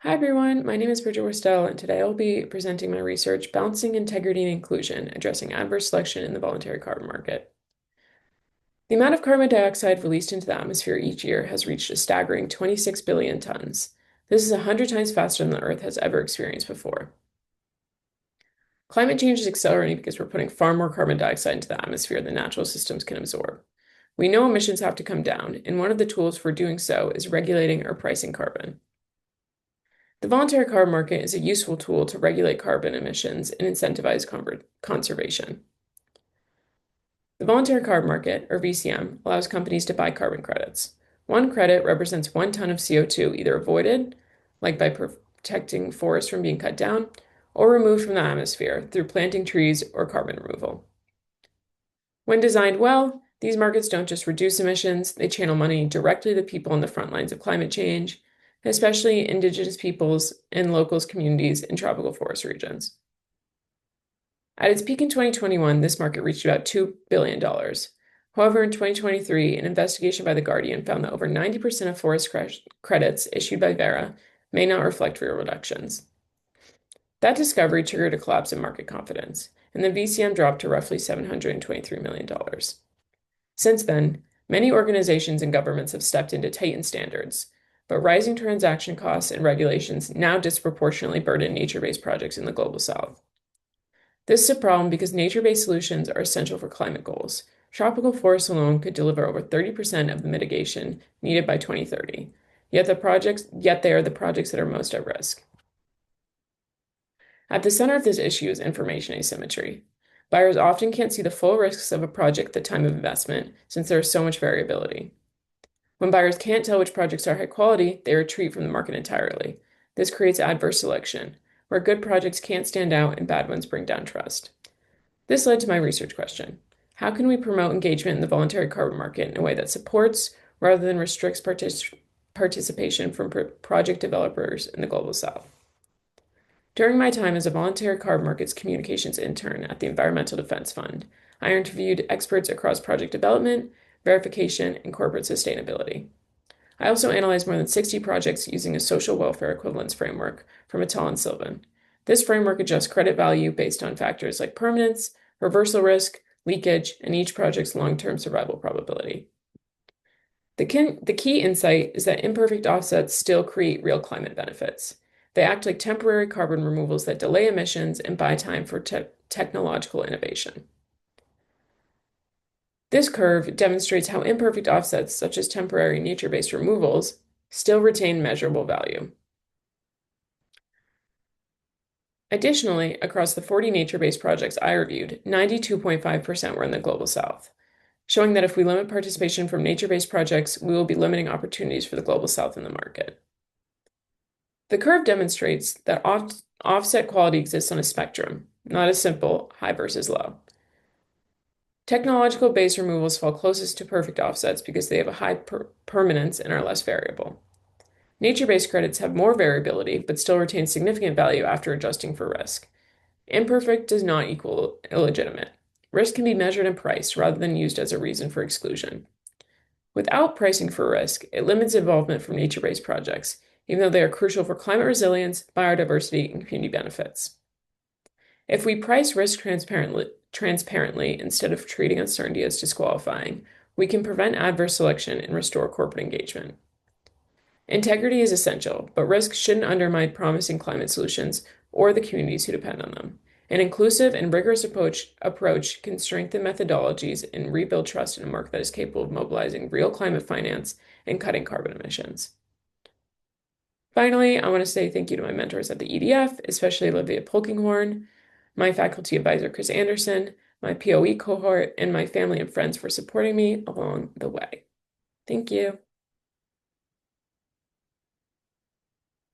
Hi everyone, my name is Brigitte Worstell, and today I'll be presenting my research, Balancing Integrity and Inclusion, Addressing Adverse Selection in the Voluntary Carbon Market. The amount of carbon dioxide released into the atmosphere each year has reached a staggering 26 billion tons. This is 100 times faster than the Earth has ever experienced before. Climate change is accelerating because we're putting far more carbon dioxide into the atmosphere than natural systems can absorb. We know emissions have to come down, and one of the tools for doing so is regulating or pricing carbon. The voluntary carbon market is a useful tool to regulate carbon emissions and incentivize conservation. The voluntary carbon market, or VCM, allows companies to buy carbon credits. One credit represents 1 ton of CO2 either avoided, like by protecting forests from being cut down, or removed from the atmosphere through planting trees or carbon removal. When designed well, these markets don't just reduce emissions, they channel money directly to people on the front lines of climate change, especially indigenous peoples and locals communities in tropical forest regions. At its peak in 2021, this market reached about $2 billion. However, in 2023, an investigation by The Guardian found that over 90% of forest credits issued by Vera may not reflect real reductions. That discovery triggered a collapse in market confidence, and the VCM dropped to roughly $723 million. Since then, many organizations and governments have stepped in to tighten standards, but rising transaction costs and regulations now disproportionately burden nature-based projects in the Global South. This is a problem because nature-based solutions are essential for climate goals. Tropical forests alone could deliver over 30% of the mitigation needed by 2030, yet they are the projects that are most at risk. At the center of this issue is information asymmetry. Buyers often can't see the full risks of a project at the time of investment since there is so much variability. When buyers can't tell which projects are high quality, they retreat from the market entirely. This creates adverse selection, where good projects can't stand out and bad ones bring down trust. This led to my research question. How can we promote engagement in the voluntary carbon market in a way that supports rather than restricts participation from project developers in the Global South? During my time as a voluntary carbon markets communications intern at the Environmental Defense Fund, I interviewed experts across project development, verification, and corporate sustainability. I also analyzed more than 60 projects using a social welfare equivalence framework from Mattel and Sylvan. This framework adjusts credit value based on factors like permanence, reversal risk, leakage, and each project's long-term survival probability. The key insight is that imperfect offsets still create real climate benefits. They act like temporary carbon removals that delay emissions and buy time for technological innovation. This curve demonstrates how imperfect offsets, such as temporary nature-based removals, still retain measurable value. Additionally, across the 40 nature-based projects I reviewed, 92.5% were in the Global South, showing that if we limit participation from nature-based projects, we will be limiting opportunities for the Global South in the market. The curve demonstrates that offset quality exists on a spectrum, not a simple high versus low. Technological base removals fall closest to perfect offsets because they have a high permanence and are less variable. Nature-based credits have more variability, but still retain significant value after adjusting for risk. Imperfect does not equal illegitimate. Risk can be measured and priced rather than used as a reason for exclusion. Without pricing for risk, it limits involvement from nature-based projects, even though they are crucial for climate resilience, biodiversity, and community benefits. If we price risk transparently instead of treating uncertainty as disqualifying, we can prevent adverse selection and restore corporate engagement. Integrity is essential, but risk shouldn't undermine promising climate solutions or the communities who depend on them. An inclusive and rigorous approach can strengthen methodologies and rebuild trust in a market that is capable of mobilizing real climate finance and cutting carbon emissions. Finally, I want to say thank you to my mentors at the EDF, especially Olivia Polkinghorn, my faculty advisor, Chris Anderson, my POE cohort, and my family and friends for supporting me along the way. Thank you.